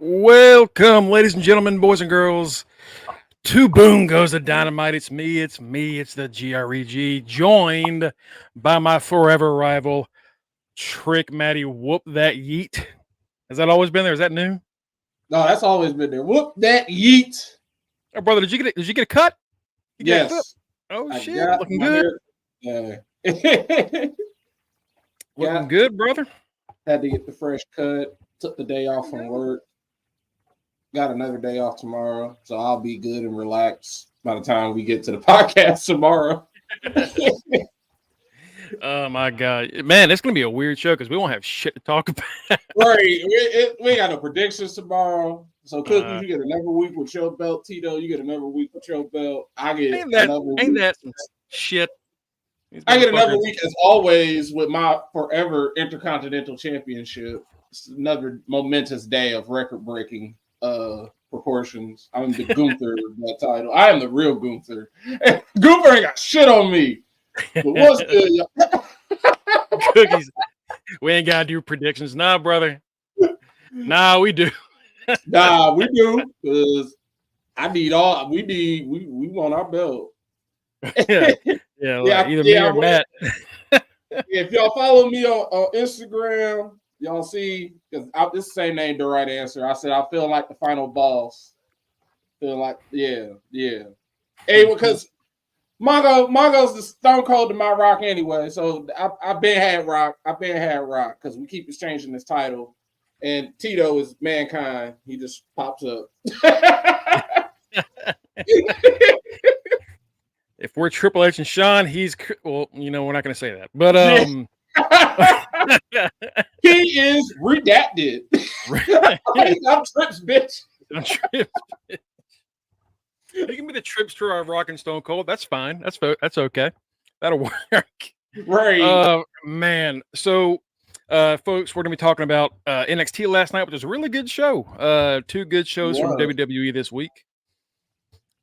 Welcome, ladies and gentlemen, boys and girls, to Boom Goes the Dynamite. It's me, it's the GREG, joined by my forever rival, Trick Matty. Whoop that yeet. Has that always been there? Is that new? No, that's always been there. Whoop that yeet. Oh, brother, did you get a cut? Yes. Oh shit, looking good. Looking good, brother. Had to get the fresh cut. Took the day off from work. Got another day off tomorrow, so I'll be good and relaxed by the time we get to the podcast tomorrow. Oh my god, man, it's gonna be a weird show because we won't have shit to talk about. Right, we ain't got no predictions tomorrow. So Cookies, you get another week with your belt. Tito, you get another week with your belt. I get another week. Ain't that some shit? I get another week as always with my forever Intercontinental Championship. It's another momentous day of record-breaking proportions. I'm the Gunther of that title. I am the real Gunther. Gunther ain't got shit on me. But what's good, y'all? Cookies. We ain't gotta do predictions. Nah, brother. Nah, we do. Nah, we do. Because we want our belt. Yeah, either me or Matt. If y'all follow me on Instagram, y'all see, because this is the same name, the right answer. I said I feel like the final boss. Feel like, yeah. Hey, because Mongo's the Stone Cold to my Rock anyway. So I've been had Rock because we keep exchanging this title. And Tito is Mankind. He just pops up. If we're Triple H and Sean, he's we're not going to say that. But he is redacted. I'm Trips, bitch. He can be the Tripster of Rock and Stone Cold. That's fine. That's okay. That'll work. Right. Man. So, folks, we're going to be talking about NXT last night, which was a really good show. Two good shows from WWE this week.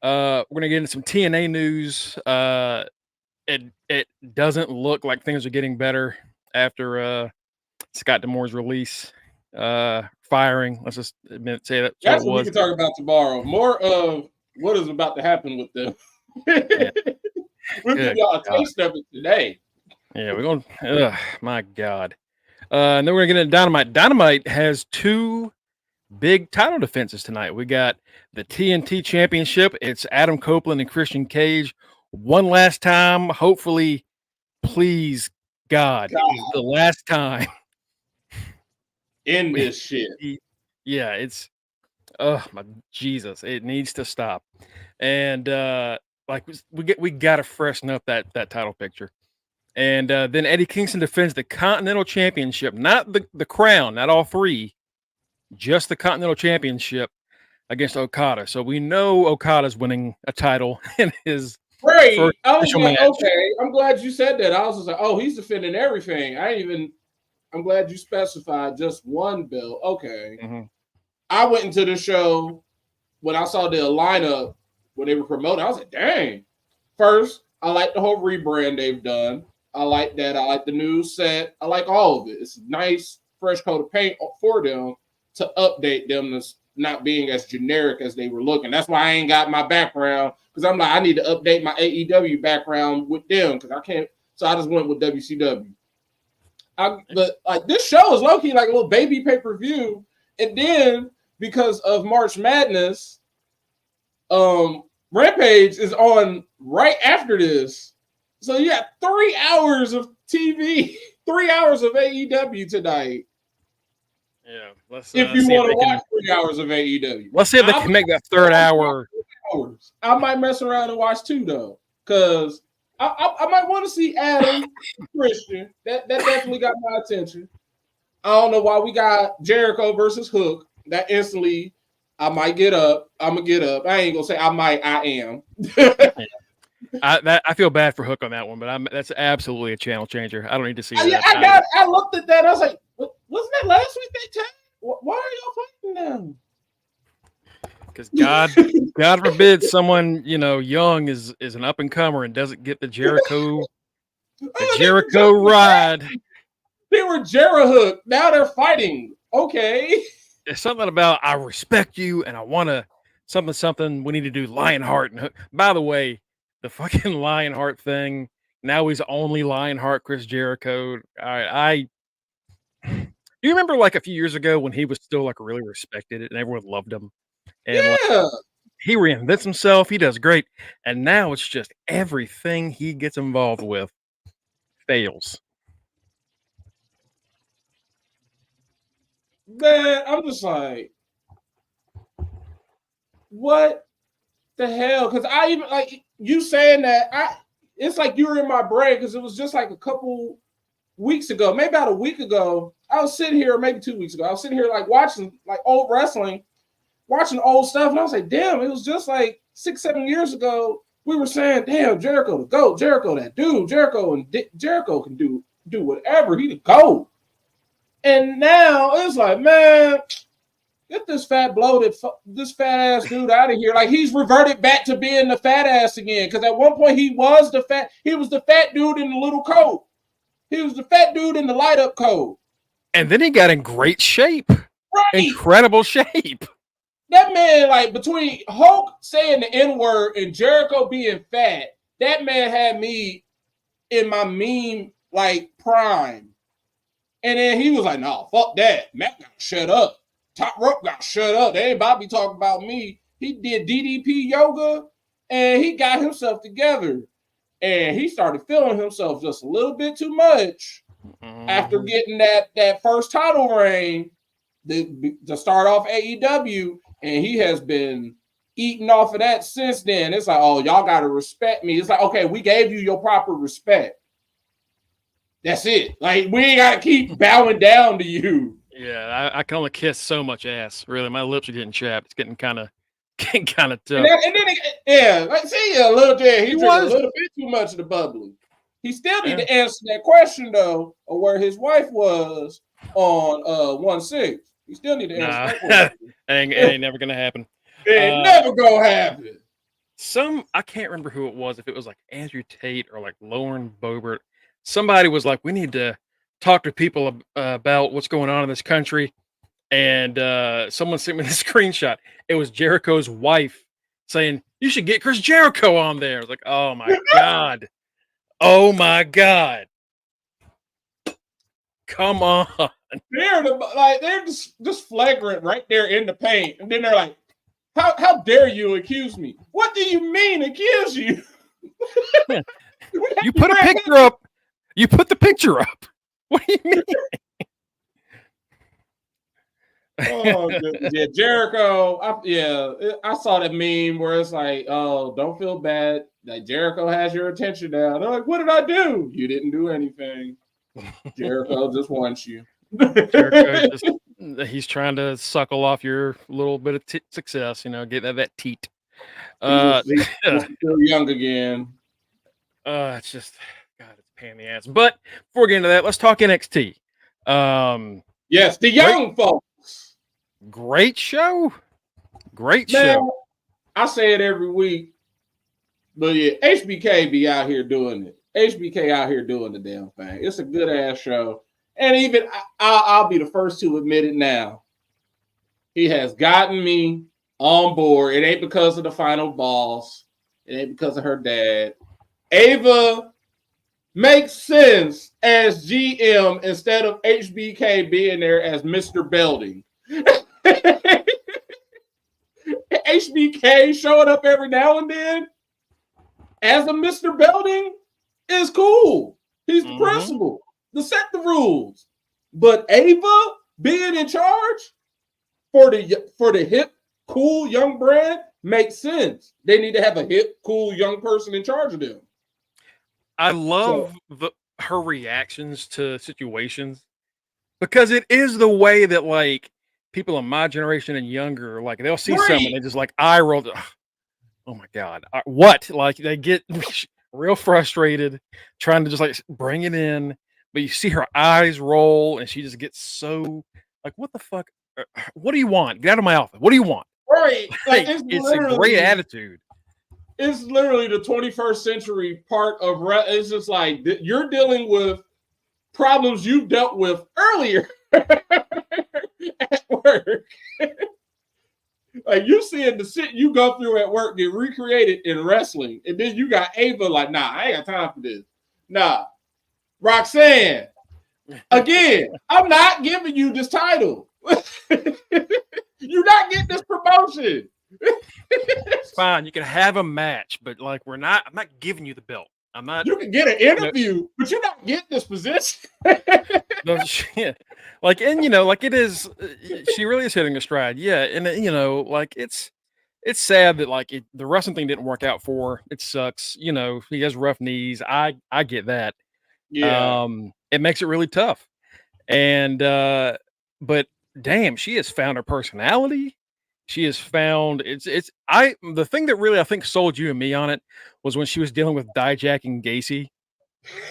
We're going to get into some TNA news. It doesn't look like things are getting better after Scott D'Amore's release, firing. Let's just say that. That's what we can talk about tomorrow. More of what is about to happen with them. We'll give y'all a taste of it today. Yeah, we're going. My God. And then we're gonna get into Dynamite. Dynamite has two big title defenses tonight. We got the TNT Championship. It's Adam Copeland and Christian Cage. One last time, hopefully, please, God. The last time. In this shit. Yeah, it's my Jesus. It needs to stop. And we gotta freshen up that title picture. And then Eddie Kingston defends the Continental Championship, not the crown, not all three, just the Continental Championship against Okada. So we know Okada's winning a title in his first official match. Okay, I'm glad you said that. I was just like, oh, he's defending everything. I'm glad you specified just one belt. Okay. Mm-hmm. I went into the show when I saw the lineup when they were promoting. I was like, dang. First, I like the whole rebrand they've done. I like that. I like the new set. I like all of it. It's a nice, fresh coat of paint for them to update them to not being as generic as they were looking. That's why I ain't got my background, because I'm like, I need to update my AEW background with them because I can't. So I just went with WCW. But this show is low-key like a little baby pay-per-view. And then because of March Madness, Rampage is on right after this. So you got 3 hours of TV, 3 hours of AEW tonight. Yeah, let's if you want to watch 3 hours of AEW. Let's see if they can make that third hour. I might mess around and watch two though, because I might want to see Adam Christian. That definitely got my attention. I don't know why we got Jericho versus Hook. That instantly, I might get up. I'm gonna get up. I ain't gonna say I might. I am. I feel bad for Hook on that one, but that's absolutely a channel changer. I don't need to see that. I looked at that. I was like, wasn't that last week they tagged? Why are y'all fighting them? Because God forbid someone young is an up and comer and doesn't get the Jericho ride. They were Jericho. Now they're fighting. Okay. There's something about I respect you and I want to something. We need to do Lionheart. And by the way, the fucking Lionheart thing. Now he's only Lionheart Chris Jericho. I you remember like a few years ago when he was still like really respected and everyone loved him and like Yeah. he reinvents himself. He does great. And now it's just everything he gets involved with fails. Man, I'm just like, what the hell? Because I even like you saying that it's like you were in my brain because it was just like a couple weeks ago, maybe about a week ago. I was sitting here, maybe 2 weeks ago. I was sitting here like watching like old wrestling, watching old stuff, and I was like, damn, it was just like 6-7 years ago. We were saying, damn, Jericho the GOAT, Jericho that dude, Jericho can do whatever, he the GOAT. And now it's like, man, get this fat ass dude out of here. Like he's reverted back to being the fat ass again. Because at one point he was the fat dude in the little coat. He was the fat dude in the light up coat. And then he got in great shape. Right. Incredible shape. That man, like between Hulk saying the N-word and Jericho being fat, that man had me in my meme like prime. And then he was like, no, fuck that. Matt got to shut up. Top Rope got to shut up. They ain't about to be talking about me. He did DDP yoga and he got himself together. And he started feeling himself just a little bit too much after getting that first title reign to start off AEW. And he has been eating off of that since then. It's like, oh, y'all got to respect me. It's like, okay, we gave you your proper respect. That's it. Like, we ain't got to keep bowing down to you. Yeah, I can only kiss so much ass. Really, my lips are getting chapped. It's getting kind of tough. And then, like, see, a little bit. He drank a little bit too much of the bubbly. He still need to answer that question though, of where his wife was on 1-6. He still need to answer that question. ain't never gonna happen. Ain't never gonna happen. I can't remember who it was. If it was like Andrew Tate or like Lauren Boebert, somebody was like, "We need to talk to people about what's going on in this country." And someone sent me the screenshot. It was Jericho's wife saying, "You should get Chris Jericho on there." I was like, "Oh my god, oh my god, come on!" They're just flagrant right there in the paint, and then they're like, "How dare you accuse me? What do you mean accuse you?" You put a picture up. You put the picture up. What do you mean? Oh, yeah, Jericho. I saw that meme where it's like, "Oh, don't feel bad. Like Jericho has your attention now." They're like, "What did I do?" You didn't do anything. Jericho just wants you. He's trying to suckle off your little bit of success. You know, get that teat. He's still young again. It's just God, it's a pain in the ass. But before we get into that, let's talk NXT. Yes, the young folks. Great show. Great show. I say it every week, but yeah, HBK be out here doing it. HBK out here doing the damn thing. It's a good ass show. And even I'll be the first to admit it now. He has gotten me on board. It ain't because of the final boss. It ain't because of her dad. Ava makes sense as GM instead of HBK being there as Mr. Belding. HBK showing up every now and then as a Mr. Belding is cool. He's the principal to set the rules. But Ava being in charge for the hip, cool young brand makes sense. They need to have a hip, cool young person in charge of them. I love her reactions to situations because it is the way that like people in my generation and younger, like they'll see something, they just like eye roll. Oh my God, what? Like they get real frustrated trying to just like bring it in, but you see her eyes roll and she just gets so like, what the fuck? What do you want? Get out of my office. What do you want? Right. Like, it's a great attitude. It's literally the 21st century part of it's just like you're dealing with problems you dealt with earlier. at work. Like you seeing the shit you go through at work get recreated in wrestling, and then you got Ava like, nah, I ain't got time for this. Nah, Roxanne. Again, I'm not giving you this title. You're not getting this promotion. Fine, you can have a match, but like I'm not giving you the belt. I'm not. You can get an interview, but you're not getting this position. No shit. Like, and like it is. She really is hitting a stride. Yeah, and like it's sad that like the wrestling thing didn't work out for her. It sucks. He has rough knees. I get that. Yeah. It makes it really tough. And but damn, she has found her personality. She has found the thing that really I think sold you and me on it was when she was dealing with Dijak and Gacy.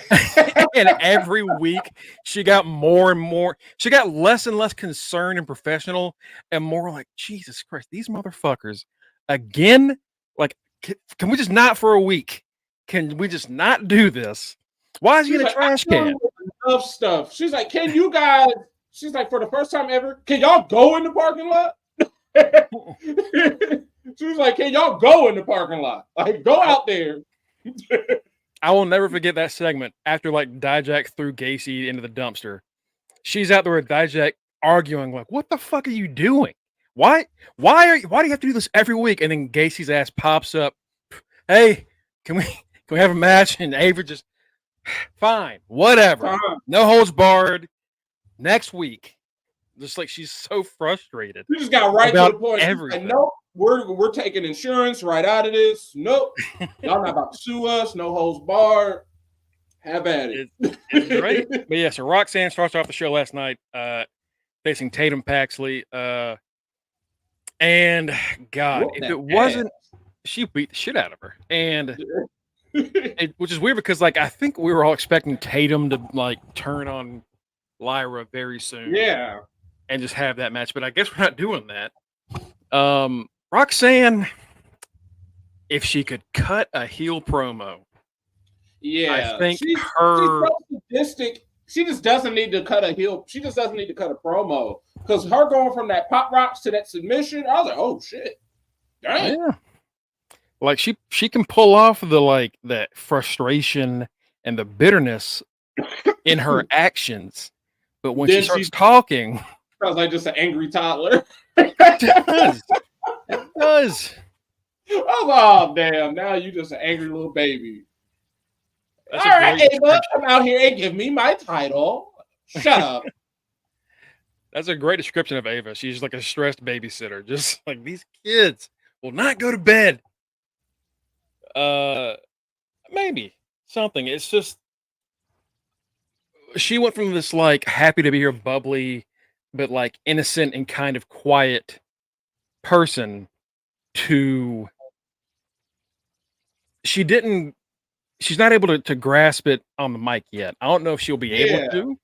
And every week she got more and more, she got less and less concerned and professional and more like, Jesus Christ, these motherfuckers again. Like, can we just not for a week? Can we just not do this? Why is he in a trash can? Enough stuff. She's like, can you guys? She's like, for the first time ever, can y'all go in the parking lot? She was like, can y'all go in the parking lot? Like, go out there. I will never forget that segment after like Dijak threw Gacy into the dumpster. She's out there with Dijak arguing like, what the fuck are you doing? Why do you have to do this every week? And then Gacy's ass pops up. Hey, can we have a match? And Ava just, fine, whatever. No holds barred. Next week. Just like she's so frustrated. You just got right to the point. Everything. Like, nope, we're taking insurance right out of this. Nope, y'all not about to sue us. No holds barred. Have at it. It's great. But yeah, so Roxanne starts off the show last night, facing Tatum Paxley. And God, if it wasn't, she beat the shit out of her. And which is weird because like I think we were all expecting Tatum to like turn on Lyra very soon. Yeah. And just have that match, but I guess we're not doing that. Roxanne, if she could cut a heel promo, yeah, I think she's so sadistic. She just doesn't need to cut a heel. She just doesn't need to cut a promo because her going from that pop rocks to that submission, I was like, oh shit, damn. Yeah. Like she can pull off the like that frustration and the bitterness in her actions, but when she starts talking. Sounds like just an angry toddler. It does. Oh, damn. Now you just an angry little baby. That's all right, Ava, come out here and give me my title. Shut up. That's a great description of Ava. She's like a stressed babysitter. Just like these kids will not go to bed. Maybe something. It's just she went from this like happy to be here, bubbly, but like innocent and kind of quiet person to she's not able to grasp it on the mic yet. I don't know if she'll be able to,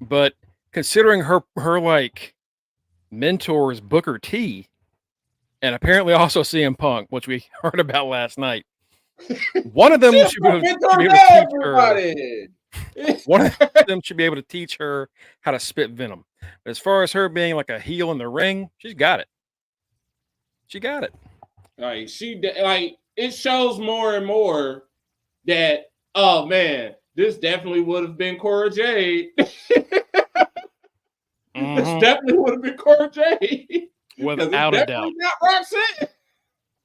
but considering her like mentor is Booker T and apparently also CM Punk, which we heard about last night. One of them should be able to teach her. One of them should be able to teach her how to spit venom. But as far as her being like a heel in the ring, she's got it. She got it. Like it shows more and more that oh man, this definitely would have been Cora Jade. This definitely would have been Cora Jade. Without a doubt. Not Roxanne.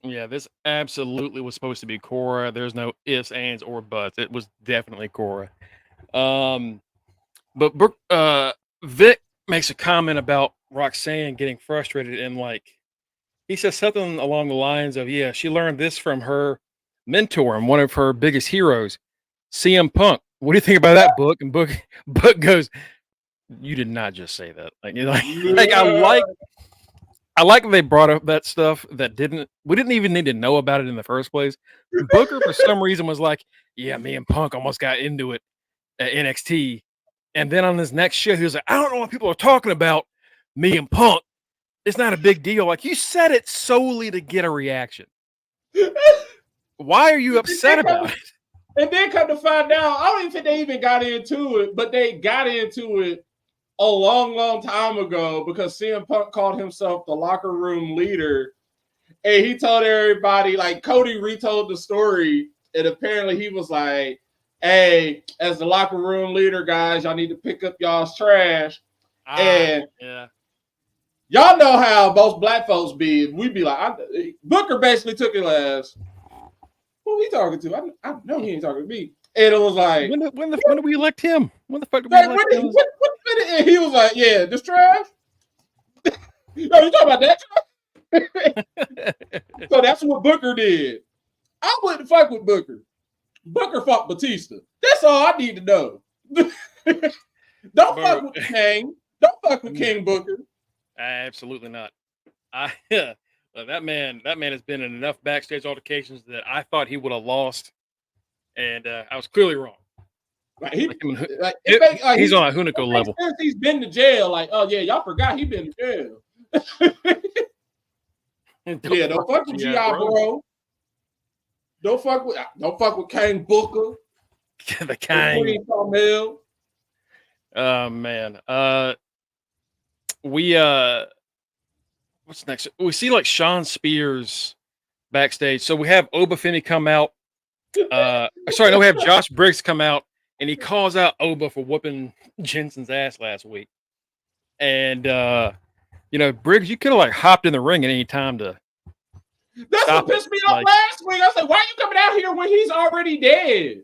Yeah, this absolutely was supposed to be Cora. There's no ifs, ands, or buts. It was definitely Cora. But Vic makes a comment about Roxanne getting frustrated and like he says something along the lines of, yeah, she learned this from her mentor and one of her biggest heroes, CM Punk. What do you think about that, Book? And Book goes, you did not just say that. I like they brought up that stuff that we didn't even need to know about it in the first place. Booker for some reason was like, yeah, me and Punk almost got into it at NXT. And then on this next show, he was like, I don't know what people are talking about. Me and Punk. It's not a big deal. Like, you said it solely to get a reaction. Why are you upset about it? And then come to find out, I don't even think they even got into it, but they got into it a long time ago because CM Punk called himself the locker room leader. And he told everybody, like Cody retold the story. And apparently he was like, hey, as the locker room leader, guys, y'all need to pick up y'all's trash. And y'all know how most black folks be. We'd be like, Booker basically took it as, who he talking to? I know he ain't talking to me. And it was like, when did we elect him? When the fuck did we elect him? And he was like, yeah, this trash? No, you talking about that trash? So that's what Booker did. I wouldn't fuck with Booker. Booker fucked Batista. That's all I need to know. Don't fuck with King. Don't fuck with King Booker. Absolutely not. That man has been in enough backstage altercations that I thought he would have lost, and I was clearly wrong. Like he's on a Hunico level. He's been to jail. Like, oh yeah, y'all forgot he been to jail. Don't fuck with GI, bro. Don't fuck with King Booker. The King. Oh man. What's next? We see like Sean Spears backstage. So we have Oba Femi come out. We have Josh Briggs come out, and he calls out Oba for whooping Jensen's ass last week. And Briggs, you could have like hopped in the ring at any time to. That's what pissed me off last week. I was like, why are you coming out here when he's already dead?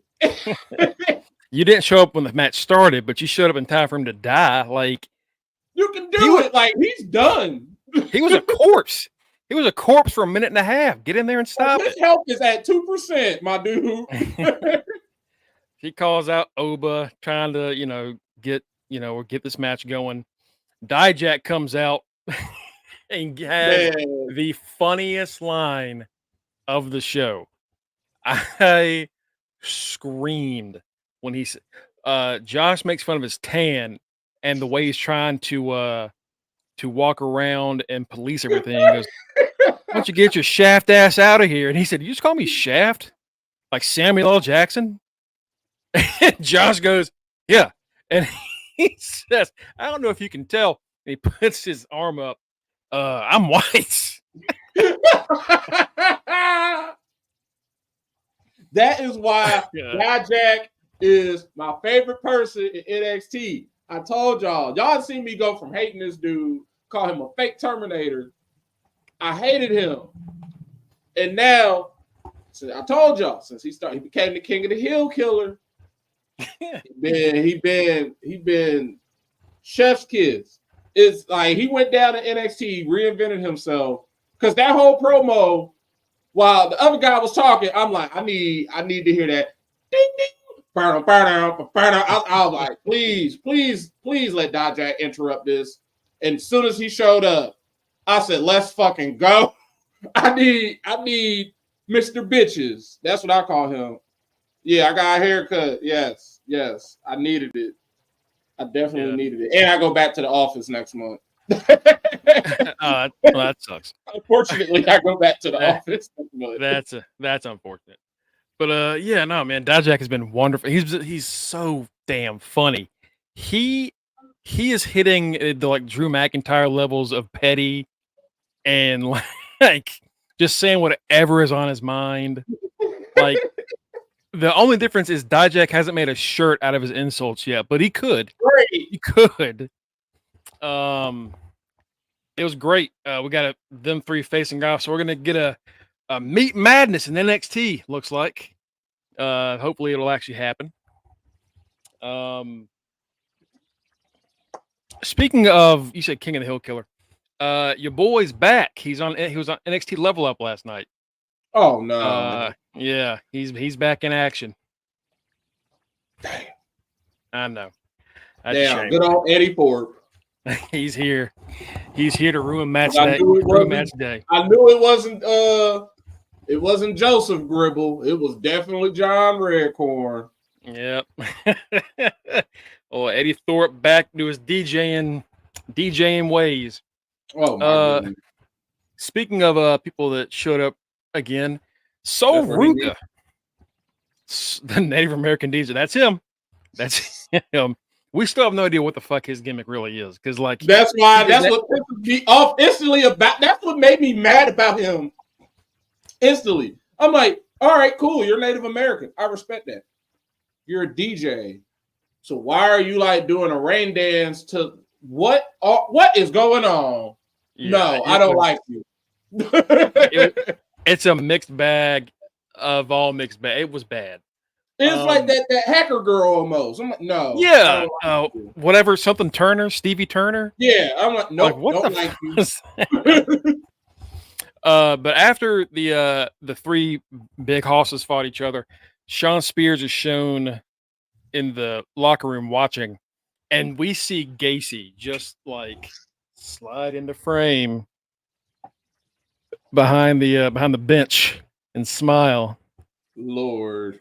You didn't show up when the match started, but you showed up in time for him to die. Like, you can do it. Like, he's done. He was a corpse. He was a corpse for a minute and a half. Get in there and stop it. His health is at 2%, my dude. He calls out Oba, trying to, get this match going. Dijak comes out and has the funniest line of the show. I screamed when he said, Josh makes fun of his tan and the way he's trying to walk around and police everything. He goes, why don't you get your Shaft ass out of here? And he said, you just call me Shaft? Like Samuel L. Jackson? And Josh goes, yeah. And he says, I don't know if you can tell. And he puts his arm up. I'm white. That is why Dijak is my favorite person in NXT. I told y'all seen me go from hating this dude, call him a fake Terminator. I hated him. And now, I told y'all, since he became the king of the hill killer, he been chef's kiss. It's like he went down to NXT, reinvented himself. Because that whole promo, while the other guy was talking, I'm like, I need to hear that ding ding. I was like, please let Dijak interrupt this. And as soon as he showed up, I said, let's fucking go. I need Mr. Bitches. That's what I call him. Yeah, I got a haircut. Yes. I needed it. I definitely needed it. And I go back to the office next month. Well, that sucks. Unfortunately, I go back to the office. That's unfortunate. But man, Dijak has been wonderful. He's so damn funny. He is hitting the like Drew McIntyre levels of petty and like just saying whatever is on his mind. Like the only difference is Dijak hasn't made a shirt out of his insults yet, but he could. Great. He could. It was great. We got them three facing off, so we're gonna get a Meat Madness in NXT. Looks like. Hopefully, it'll actually happen. Speaking of, you said King of the Hill Killer. Your boy's back. He was on NXT Level Up last night. Oh no! Yeah, he's back in action. Damn. I know. Damn, good old Eddie Thorpe. He's here. He's here to ruin match day. I knew it wasn't Joseph Gribble. It was definitely John Redcorn. Yep. Eddie Thorpe back to his DJing ways. Oh my goodness. Speaking of people that showed up again, Sol Ruka, the Native American DJ. That's him. We still have no idea what the fuck his gimmick really is. Because like that's what pisses me off instantly about. That's what made me mad about him. Instantly, I'm like, all right, cool. You're Native American. I respect that. You're a DJ. So why are you like doing a rain dance to what is going on? Yeah, no, I don't like you. It's a mixed bag of all mixed bag. It was bad. It's like that hacker girl almost. I'm like, no. Yeah. Whatever, something Turner, Stevie Turner. Yeah. I'm like, no, nope, don't like you. But after the three big hosses fought each other, Sean Spears is shown in the locker room watching, and we see Gacy just like slide into frame behind the bench and smile. Lord.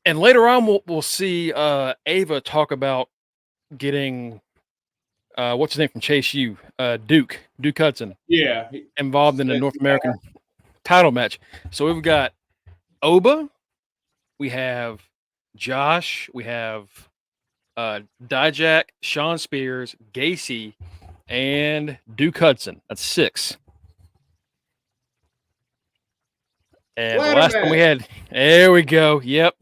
And later on, we'll see Ava talk about getting what's his name from Chase U, Duke Hudson. Yeah, involved in a North American title match. So we've got Oba, we have Josh, we have Dijak, Sean Spears, Gacy, and Duke Hudson. That's 6. And the last time we had, there we go. Yep.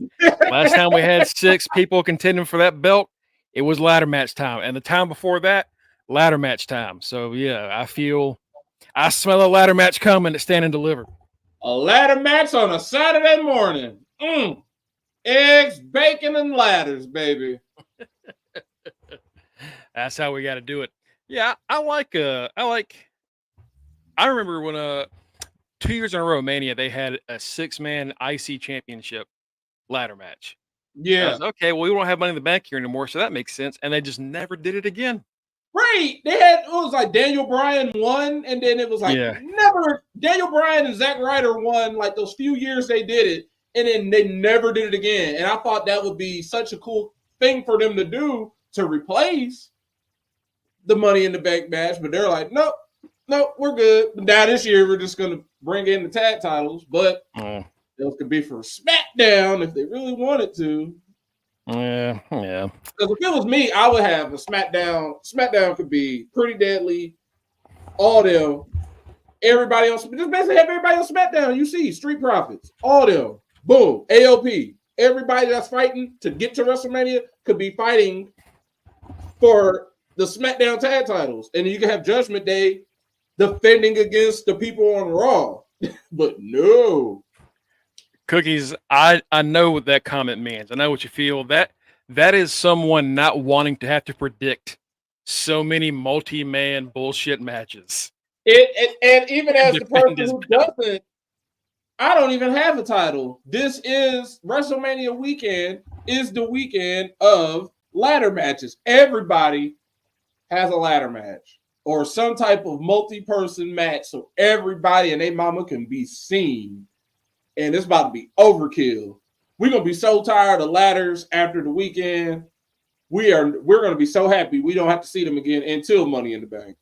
Last time we had 6 people contending for that belt, it was ladder match time. And the time before that, ladder match time. So yeah, I smell a ladder match coming to Stand and Deliver. A ladder match on a Saturday morning. Eggs, bacon, and ladders, baby. That's how we got to do it. Yeah, I remember when 2 years in a row, Mania, they had a 6-man IC championship ladder match. Yeah. Okay, well, we don't have Money in the Bank here anymore, so that makes sense. And they just never did it again. Right. It was like Daniel Bryan won, and then it was like never. Daniel Bryan and Zack Ryder won like those few years they did it, and then they never did it again. And I thought that would be such a cool thing for them to do to replace the Money in the Bank match, but they're like, nope, we're good. Now this year we're just gonna bring in the tag titles, but those could be for SmackDown if they really wanted to. Yeah. Because if it was me, I would have a SmackDown. SmackDown could be Pretty Deadly, all them, everybody else. Just basically have everybody on SmackDown. You see, Street Profits, all them. Boom, AOP. Everybody that's fighting to get to WrestleMania could be fighting for the SmackDown tag titles, and you can have Judgment Day defending against the people on Raw. But no. Cookies, I know what that comment means. I know what you feel. That is someone not wanting to have to predict so many multi-man bullshit matches. And even as the person who doesn't, I don't even have a title. This is WrestleMania weekend, is the weekend of ladder matches. Everybody has a ladder match or some type of multi-person match so everybody and their mama can be seen. And it's about to be overkill. We're gonna be so tired of ladders after the weekend. We're gonna be so happy we don't have to see them again until Money in the Bank.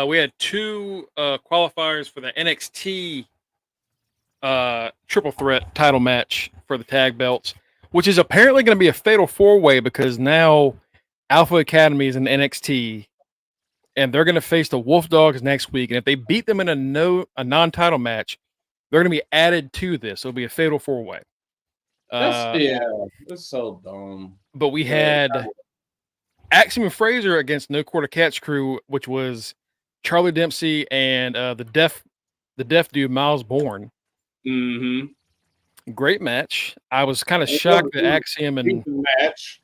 We had 2 qualifiers for the NXT triple threat title match for the tag belts, which is apparently going to be a fatal 4-way because now Alpha Academy is in NXT. And they're going to face the Wolf Dogs next week. And if they beat them in a non-title match, they're going to be added to this. It'll be a fatal 4-way. That's so dumb. But we had Axiom and Fraser against No Quarter Catch Crew, which was Charlie Dempsey and the deaf dude Miles Bourne. Mm-hmm. Great match. I was kind of shocked that Axiom and match.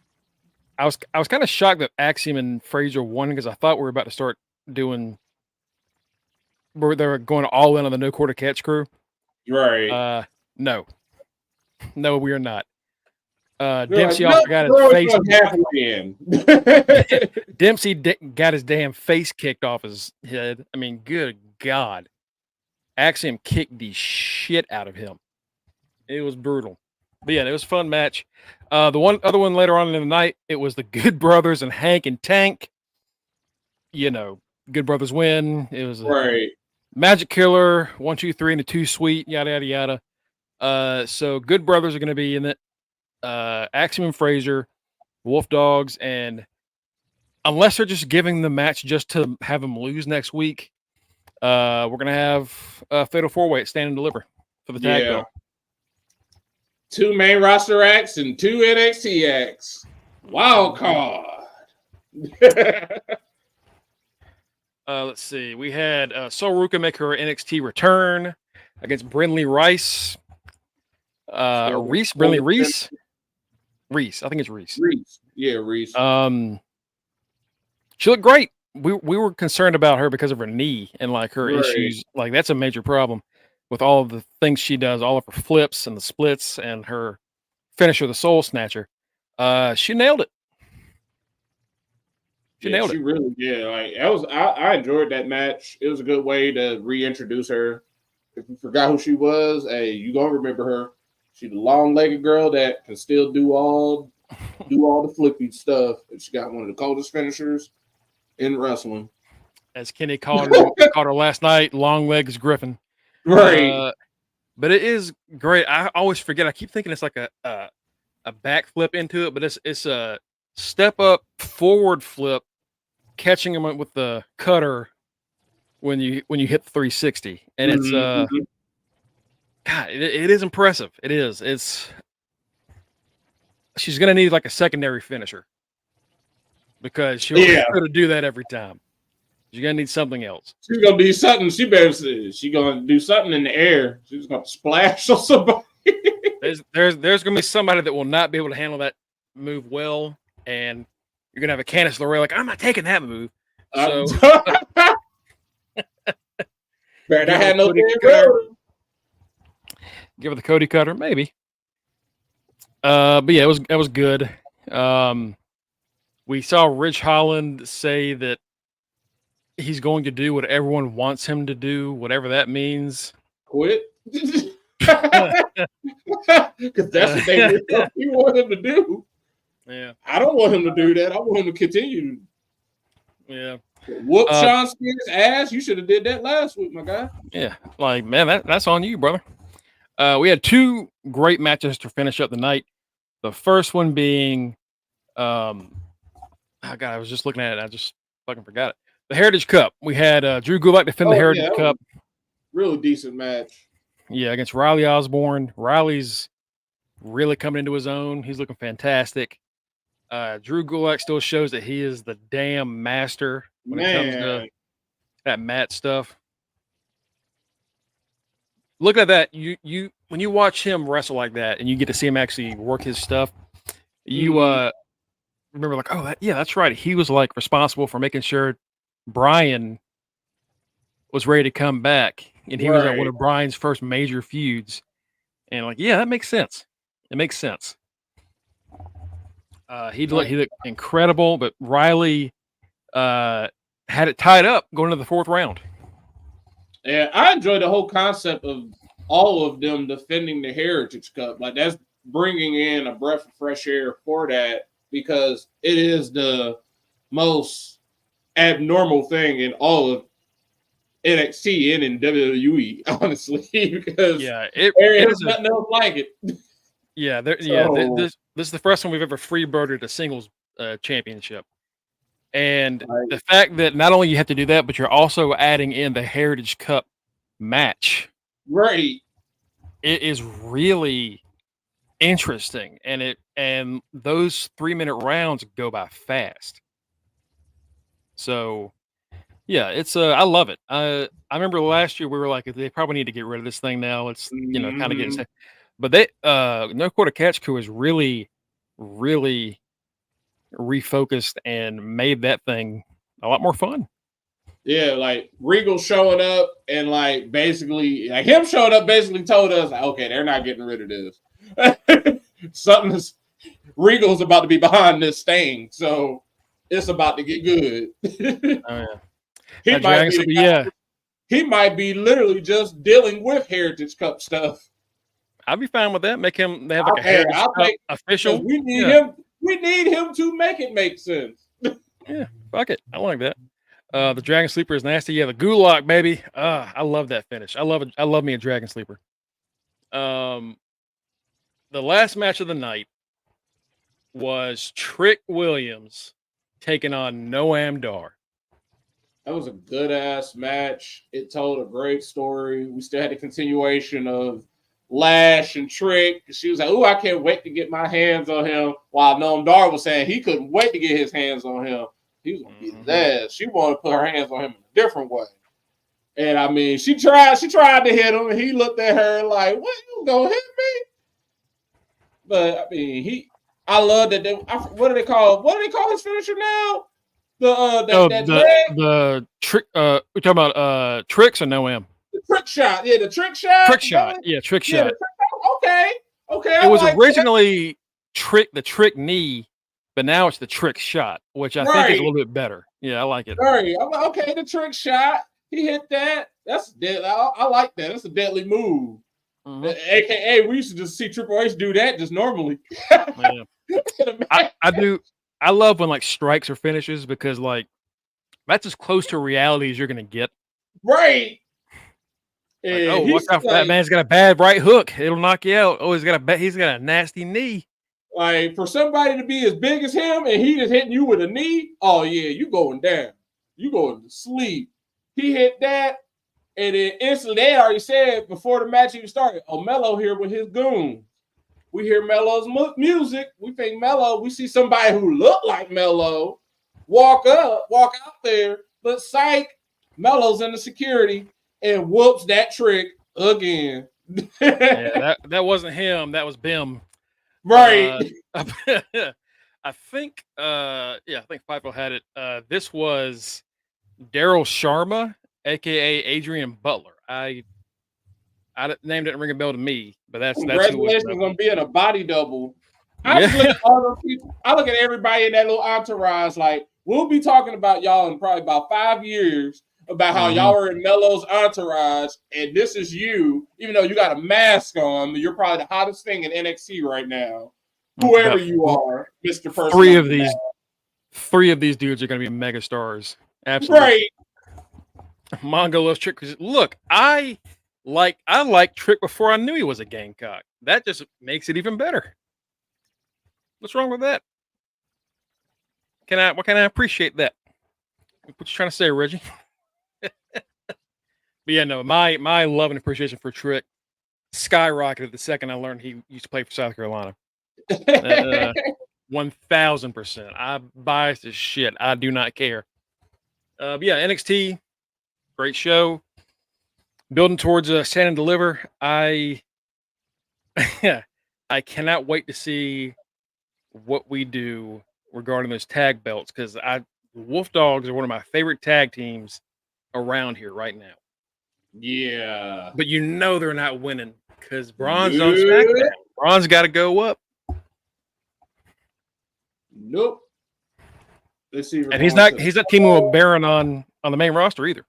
I was kind of shocked that Axiom and Fraser won because I thought we were about to start doing where they were going all in on the No Quarter Catch Crew. Right. No, we are not. Dempsey also got his face. Dempsey got his damn face kicked off his head. I mean, good God. Axiom kicked the shit out of him. It was brutal. But yeah, it was a fun match. The other one later on in the night, it was the Good Brothers and Hank and Tank. You know, Good Brothers win. It was Magic Killer, 1, 2, 3, and the 2 Sweet, yada yada yada. So Good Brothers are going to be in it. Axiom and Fraser, Wolf Dogs, and unless they're just giving the match just to have them lose next week, we're gonna have a Fatal 4-Way at Stand and Deliver for the tag belt. 2 main roster acts and 2 NXT acts. Wild card. Let's see. We had Sol Ruka make her NXT return against Brinley Rice. Reese. I think it's Reese. Yeah, Reese. She looked great. We were concerned about her because of her knee and like her issues. Like that's a major problem with all of the things she does, all of her flips and the splits and her finisher, the Soul Snatcher. She nailed it. She nailed it. She really did. Like that was I enjoyed that match. It was a good way to reintroduce her. If you forgot who she was, hey, you gonna remember her. She's the long-legged girl that can still do all the flippy stuff. And she got one of the coldest finishers in wrestling. As Kenny called her last night, long legs Griffin. Right. But it is great. I always forget. I keep thinking it's like a backflip into it, but it's a step up forward flip, catching him with the cutter when you hit the 360, and it's God, it is impressive. It is. She's gonna need like a secondary finisher because she'll be able to do that every time. You're gonna need something else. She's gonna do something. She's gonna do something in the air. She's gonna splash on somebody. there's gonna be somebody that will not be able to handle that move well, and you're gonna have a Candice LeRae like, I'm not taking that move. So I had no give her the Cody Cutter, maybe. But yeah, it was good. We saw Rich Holland say that he's going to do what everyone wants him to do, whatever that means. Quit. Because that's what they want him to do. Yeah. I don't want him to do that. I want him to continue. Yeah. Whoop Sean Spears' ass. You should have did that last week, my guy. Yeah. Like, man, that's on you, brother. We had 2 great matches to finish up the night. The first one being, oh God, I was just looking at it. I just fucking forgot it. The Heritage Cup. We had Drew Gulak defend the Heritage Cup. Really decent match. Yeah, against Riley Osborne. Riley's really coming into his own. He's looking fantastic. Drew Gulak still shows that he is the damn master when it comes to that mat stuff. Look at that. You when you watch him wrestle like that and you get to see him actually work his stuff, you remember like, oh that's right. He was like responsible for making sure Brian was ready to come back, and he was at one of Brian's first major feuds. And like, yeah, that makes sense. It makes sense. He looked incredible, but Riley had it tied up going into the 4th round. Yeah, I enjoy the whole concept of all of them defending the Heritage Cup. Like that's bringing in a breath of fresh air for that, because it is the most abnormal thing in all of NXT and in WWE, honestly, because there is nothing else like it. Yeah, this is the first time we've ever freebirded a singles championship. And the fact that not only you have to do that, but you're also adding in the Heritage Cup match. Right. It is really interesting. And those 3-minute rounds go by fast. So yeah, it's I love it. I remember last year we were like, they probably need to get rid of this thing now. It's kind of getting but they No Quarter Catch Crew is really, really refocused and made that thing a lot more fun. Yeah, like Regal showing up and like basically like him showing up basically told us, okay, they're not getting rid of this. Regal's about to be behind this thing, so it's about to get good. Oh yeah. He might be literally just dealing with Heritage Cup stuff. I'd be fine with that. They have like a Heritage Cup official. We need him. We need him to make it make sense. Yeah, fuck it. I like that. The Dragon Sleeper is nasty. Yeah, the Gulak, baby. I love that finish. I love it. I love me a Dragon Sleeper. The last match of the night was Trick Williams taking on Noam Dar. That was a good ass match. It told a great story. We still had the continuation of Lash and Trick. She was like, "Ooh, I can't wait to get my hands on him." While Noam Dar was saying he couldn't wait to get his hands on him. He was gonna beat his ass. She wanted to put her hands on him in a different way. And I mean, she tried to hit him, and he looked at her like, "What, you gonna hit me?" But I mean, I love that. What do they call his finisher now? The trick. We're talking about tricks or Noam? The trick shot. Yeah, the trick shot. Trick shot. Yeah, trick shot. Okay. It was originally the trick knee, but now it's the trick shot, which I think is a little bit better. Yeah, I like it. Right. I'm like, okay, the trick shot. He hit that. That's deadly. I like that. That's a deadly move. AKA, we used to just see Triple H do that just normally. Yeah. I do. I love when like strikes or finishes because like that's as close to reality as you're gonna get. Right. Like, watch out! That man's got a bad right hook. It'll knock you out. Oh, he's got a nasty knee. Like for somebody to be as big as him and he just hitting you with a knee. Oh yeah, you going down. You going to sleep. He hit that, and then instantly they already said before the match even started. Oh, Mello here with his goon. We hear Mello's music. We think Mello. We see somebody who looked like Mello walk out there, but psych, Mello's in the security and whoops that trick again. Yeah, that wasn't him. That was Bim. Right. I think I think Piper had it. This was Daryl Sharma, aka Adrian Butler. Name didn't ring a bell to me, but that's congratulations on being a body double. I just look at all those people. I look at everybody in that little entourage. Like we'll be talking about y'all in probably about 5 years about how y'all were in Mello's entourage, and this is you. Even though you got a mask on, you're probably the hottest thing in NXT right now. Whoever you are, Mr. Person. Three of these dudes are going to be mega stars. Absolutely. Right. Mongo loves Trick. Look, I like Trick before I knew he was a Gamecock. That just makes it even better. What's wrong with that? What can I appreciate that? What you trying to say, Reggie? But yeah, no, my love and appreciation for Trick skyrocketed the second I learned he used to play for South Carolina. 1000%. I'm biased as shit. I do not care. But yeah, NXT, great show. Building towards Stand and Deliver. I cannot wait to see what we do regarding those tag belts because Wolf Dogs are one of my favorite tag teams around here right now. Yeah. But you know they're not winning because Braun's on SmackDown. Braun's got to go up. Nope. Let's see. And he's not teaming with Baron on the main roster either.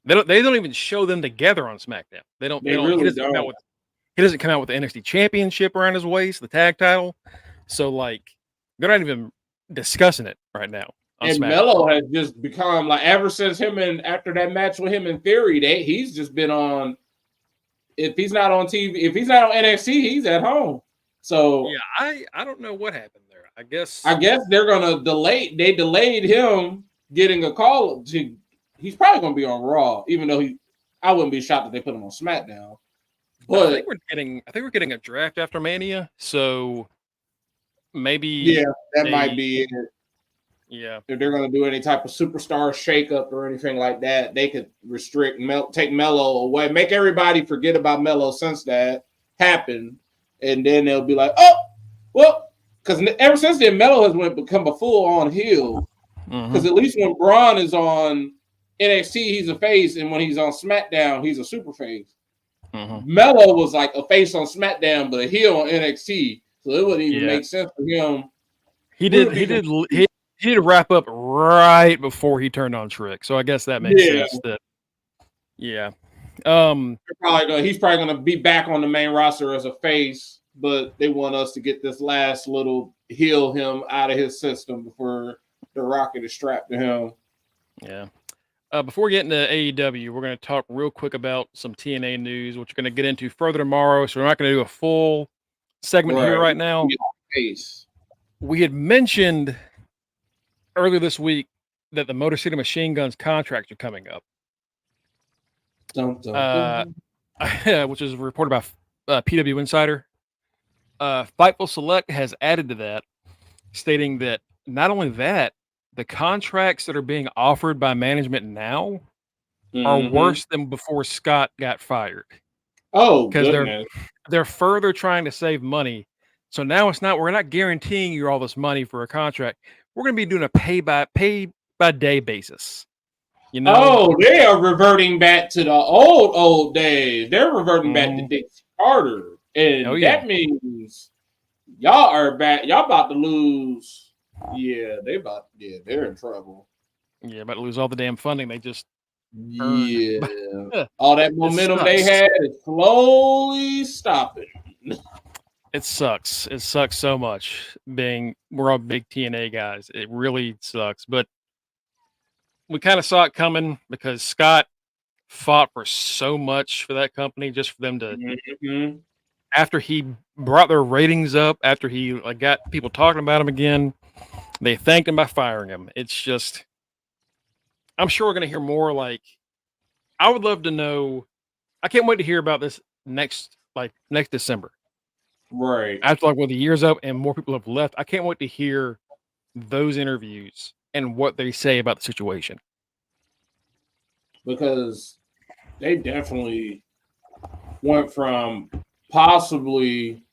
They don't even show them together on SmackDown. They really don't. He doesn't come out with the NXT Championship around his waist, the tag title. So like they're not even discussing it right now. And Mello has just become like ever since after that match with him in Theory, he's just been on. If he's not on TV, if he's not on NXT, he's at home. So yeah, I don't know what happened there. I guess they're gonna delay. They delayed him getting a call. He's probably gonna be on Raw, even though I wouldn't be shocked if they put him on SmackDown. But I think we're getting a draft after Mania, so maybe that might be it. Yeah, if they're gonna do any type of superstar shakeup or anything like that, they could restrict take Mello away, make everybody forget about Mello since that happened, and then they'll be like, oh, well, because ever since then Mello has become a full on heel. Because at least when Braun is on NXT, he's a face, and when he's on SmackDown, he's a super face. Mello was like a face on SmackDown, but a heel on NXT, so it wouldn't even make sense for him. He did wrap up right before he turned on Trick, so I guess that makes sense. He's probably going to be back on the main roster as a face, but they want us to get this last little heal him out of his system before the Rocket is strapped to him. Yeah. Before getting to AEW, we're going to talk real quick about some TNA news, which we're going to get into further tomorrow. So we're not going to do a full segment here right now. we had mentioned earlier this week that the Motor City Machine Guns contracts are coming up. Dun, dun, dun. Which is reported by PW Insider. Fightful Select has added to that, stating that not only that, the contracts that are being offered by management now are worse than before Scott got fired. Oh, because goodness. they're further trying to save money. So now we're not guaranteeing you all this money for a contract. We're going to be doing a pay by day basis. You know? Oh, they are reverting back to the old days. They're reverting back to Dick Carter, and that means y'all are back. Y'all about to lose. Yeah, they're in trouble. Yeah, about to lose all the damn funding they just earned. All that momentum they had is slowly stopping. It sucks. It sucks so much. We're all big TNA guys. It really sucks. But we kind of saw it coming because Scott fought for so much for that company, just for them to. After he brought their ratings up, after he got people talking about him again, they thanked him by firing him. It's just, I'm sure we're gonna hear more. I would love to know. I can't wait to hear about this next December. Right. After when the year's up and more people have left, I can't wait to hear those interviews and what they say about the situation. Because they definitely went from possibly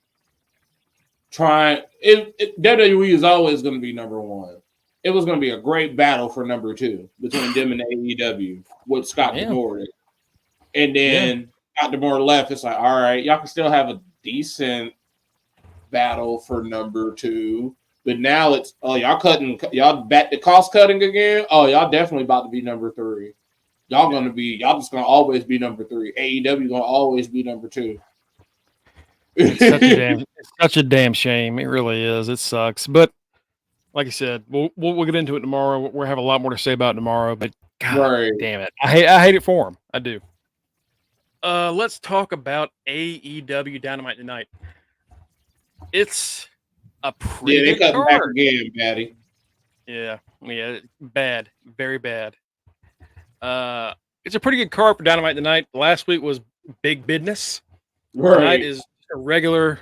trying. WWE is always going to be number one. It was going to be a great battle for number two between them and AEW with Scott D'Amore. And then Scott D'Amore left. It's like, all right, y'all can still have a decent battle for number two. But now it's, y'all back to cost cutting again. Oh, y'all definitely about to be number three. Y'all just gonna always be number three. AEW gonna always be number two. It's such a damn shame. It really is. It sucks. But like I said, we'll get into it tomorrow. We'll have a lot more to say about it tomorrow. But God damn it, I hate it for him. I do. Let's talk about AEW Dynamite tonight. It's a pretty good card. Back again, Patty. Yeah, bad, very bad. It's a pretty good card for Dynamite tonight. Last week was big business. Right. Tonight is a regular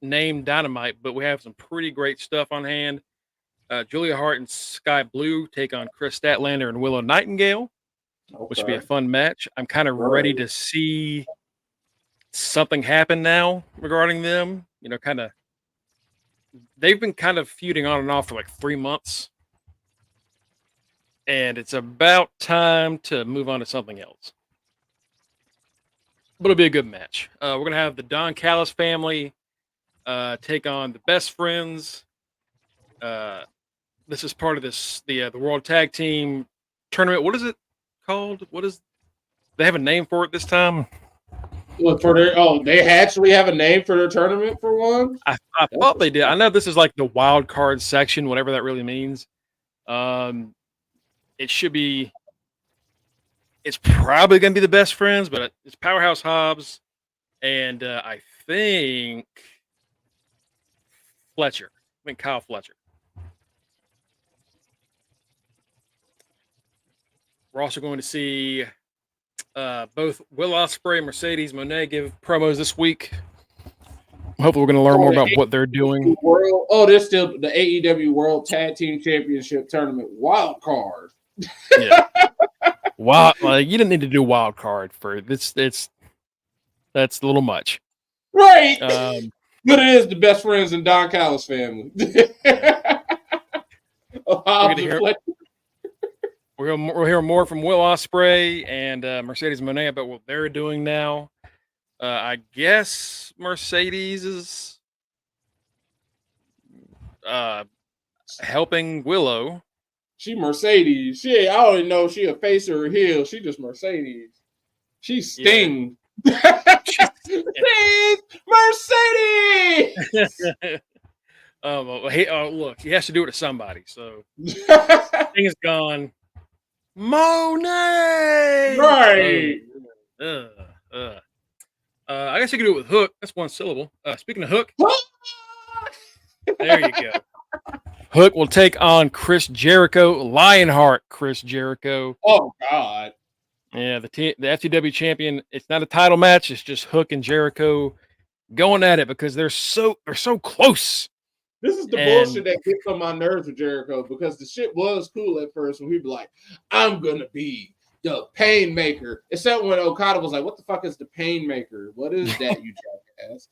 name Dynamite, but we have some pretty great stuff on hand. Julia Hart and Sky Blue take on Chris Statlander and Willow Nightingale, which should be a fun match. I'm kind of ready to see something happen now regarding them. They've been kind of feuding on and off for 3 months. And it's about time to move on to something else. But it'll be a good match. We're going to have the Don Callis family take on the Best Friends. This is part of the World Tag Team Tournament. What is it called? They have a name for it this time? They actually have a name for their tournament for one? I thought they did. I know this is the wild card section, whatever that really means. It should be. It's probably going to be the Best Friends, but it's Powerhouse Hobbs, and I think Fletcher. I think Kyle Fletcher. We're also going to see both Will Ospreay and Mercedes Moné give promos this week. Hopefully, we're going to learn more about what they're doing. There's still the AEW World Tag Team Championship Tournament wild card. Yeah. Wow, you didn't need to do wild card for this. That's a little much, right? But it is the Best Friends and Don Callis family. We'll hear more from Will Ospreay and Mercedes Moné about what they're doing now. I guess Mercedes is helping Willow. She Mercedes. I don't even know if she a face or a heel. She just Mercedes. She's Sting. Yeah. Mercedes. Look, he has to do it to somebody. So Sting is gone. Moné. Right. I guess you can do it with Hook. That's one syllable. Speaking of Hook, there you go. Hook will take on Chris Jericho, Lionheart Chris Jericho. Oh God. Yeah, the FTW champion. It's not a title match. It's just Hook and Jericho going at it because they're so close. This is the bullshit that gets on my nerves with Jericho, because the shit was cool at first when he'd be like, I'm gonna be the pain maker. Except when Okada was like, what the fuck is the pain maker? What is that, you jackass?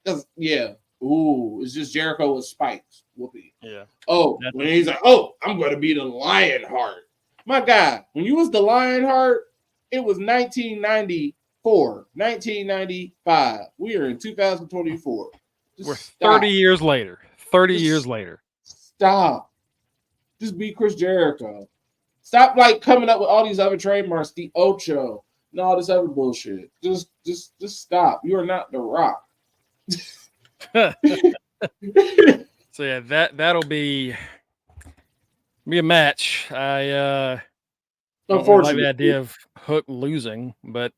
Because it's just Jericho with spikes. Whoopee. Yeah. Oh, when he's like, I'm gonna be the Lionheart. My God, when you was the Lionheart, it was 1994, 1995. We are in 2024. We're 30 years later. 30 years later. Stop. Just be Chris Jericho. Stop coming up with all these other trademarks, the Ocho, and all this other bullshit. Just stop. You are not The Rock. So yeah, that'll be a match. I don't like the idea of Hook losing, but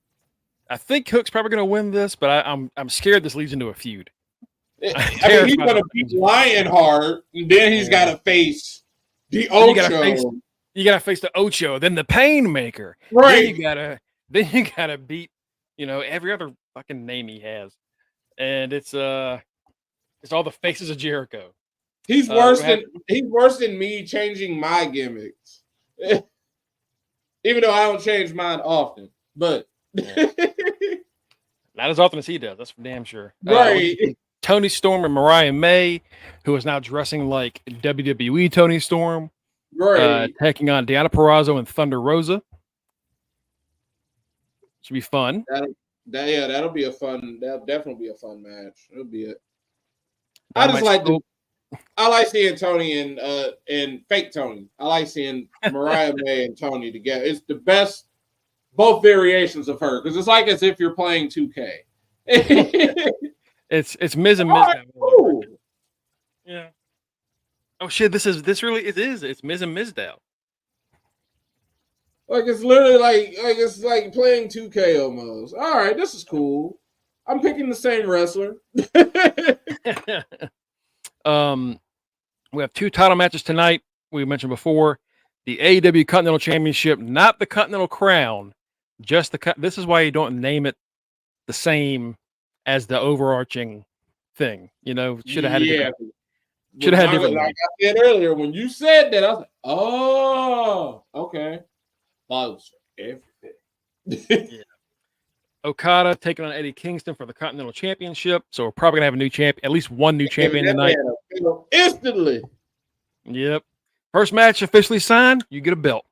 I think Hook's probably going to win this. But I'm scared this leads into a feud. I mean, he's going to beat Lionheart, and then he's got to face the Ocho. You got to face the Ocho, then the Painmaker. Right. Then you got to beat, every other fucking name he has, and it's all the faces of Jericho. He's worse than me changing my gimmicks, even though I don't change mine often. But not as often as he does. That's for damn sure. Right. Tony Storm and Mariah May, who is now dressing like WWE Tony Storm, right? Taking on Deonna Purrazzo and Thunder Rosa. Should be fun. That'll be a fun. That'll definitely be a fun match. It'll be it. I like seeing Tony and fake Tony. I like seeing Mariah May and Tony together. It's the best, both variations of her, because it's like as if you're playing 2K. It's Miz and Miz. Cool. Yeah. Oh shit! It's Miz and Mizdow. It's literally it's like playing 2K almost. All right, this is cool. I'm picking the same wrestler. We have 2 title matches tonight. We mentioned before the AEW Continental Championship, not the Continental Crown, just the. This is why you don't name it the same as the overarching thing. Should have had a different. Should have had different. Like I said earlier, when you said that, I was like, "Oh, okay." Thought it was for everything. Yeah. Okada taking on Eddie Kingston for the Continental Championship. So we're probably gonna have a new champion, at least one new champion tonight. Instantly. Yep. First match officially signed. You get a belt.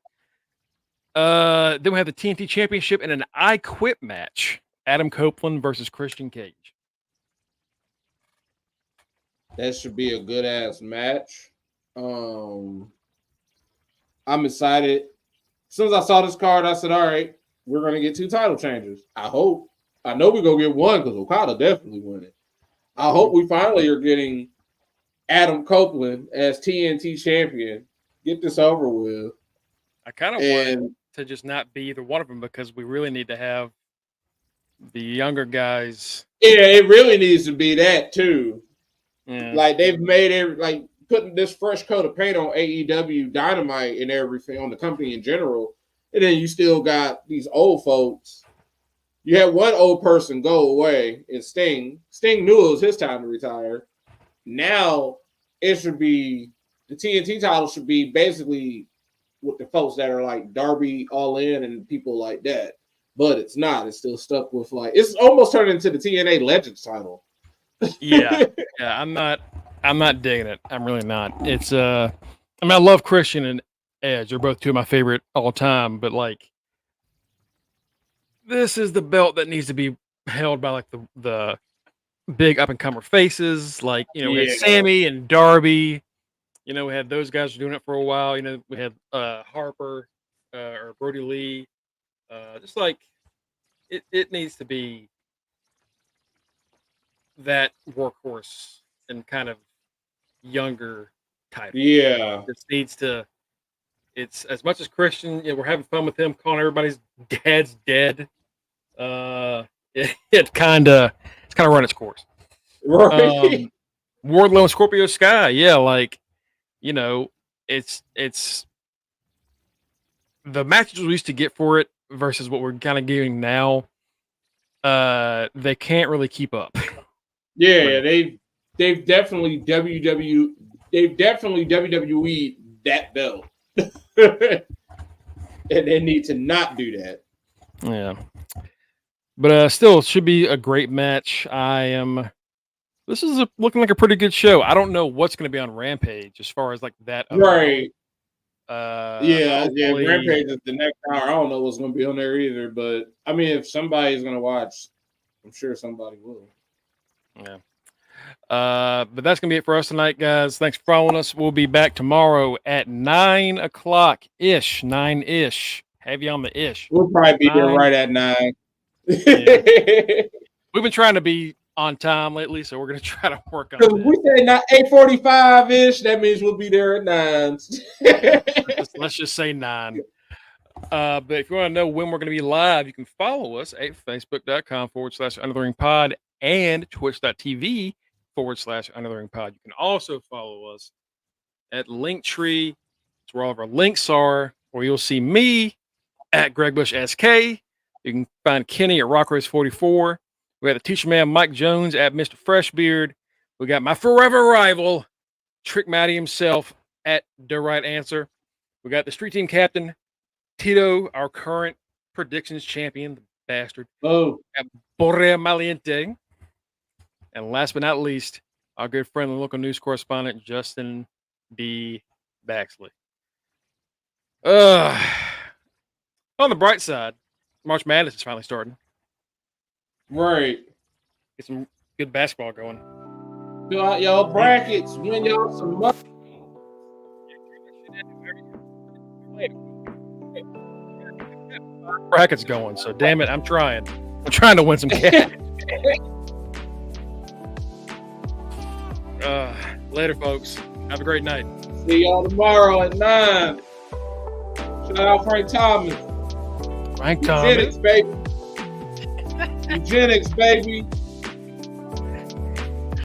Then we have the TNT Championship in an I Quit match. Adam Copeland versus Christian Cage. That should be a good ass match. I'm excited. As soon as I saw this card, I said, all right, we're going to get 2 title changes. I hope. I know we're going to get one because Okada definitely won it. I hope we finally are getting Adam Copeland as TNT champion. Get this over with. I kind of want to just not be either one of them because we really need to have the younger guys. Yeah, it really needs to be that too. Yeah. Like they've made it putting this fresh coat of paint on AEW Dynamite and everything, on the company in general, and then you still got these old folks. You had one old person go away, and Sting. Sting knew it was his time to retire. Now it should be the TNT title should be basically with the folks that are like Darby All In and people like that. But it's not. It's still stuck with it's almost turned into the TNA Legends title. Yeah. I'm not digging it. I'm really not. It's I love Christian and Edge. They're both 2 of my favorite all time. But this is the belt that needs to be held by the big up and comer faces. We had Sammy and Darby. We had those guys doing it for a while. We had Harper or Brody Lee. Just it needs to be that workhorse and kind of younger title. Yeah. This needs to. It's as much as Christian. We're having fun with him, calling everybody's dad's dead. It's kind of run its course. Right. Wardlow and Scorpio Sky. Yeah, you know, it's the matches we used to get for it versus what we're kind of getting now. They can't really keep up. Yeah, they've definitely WWE that belt. And they need to not do that. Yeah. But still should be a great match. This is looking like a pretty good show. I don't know what's going to be on Rampage as far as like that. Right. Yeah, Rampage is the next hour. I don't know what's going to be on there either, but I mean, if somebody's going to watch, I'm sure somebody will. Yeah. But that's going to be it for us tonight, guys. Thanks for following us. We'll be back tomorrow at 9 o'clock ish. 9-ish. Have you on the ish? We'll probably be there right at 9. Yeah. We've been trying to be on time lately, so we're going to try to work on that. We say not 8:45-ish. That means we'll be there at 9. Let's just say 9. But if you want to know when we're going to be live, you can follow us at facebook.com/UnderTheRingPod and twitch.tv/UnderTheRingPod. You can also follow us at Linktree. It's where all of our links are, where you'll see me at GregBushSK. You can find Kenny at RockRace44. We got the teacher man Mike Jones at Mr. Freshbeard. We got my forever rival, Trick Matty himself at The Right Answer. We got the street team captain, Tito, our current predictions champion, the bastard. Oh, at Borre Maliente. And last but not least, our good friend and local news correspondent, Justin B. Baxley. On the bright side, March Madness is finally starting. Right. Get some good basketball going. Fill out y'all brackets. Win y'all some money. Brackets going, so damn it, I'm trying to win some cash. Later, folks. Have a great night. See y'all tomorrow at 9. Shout out Frank Thomas. Frank Thomas. Eugenics, baby. Eugenics, baby.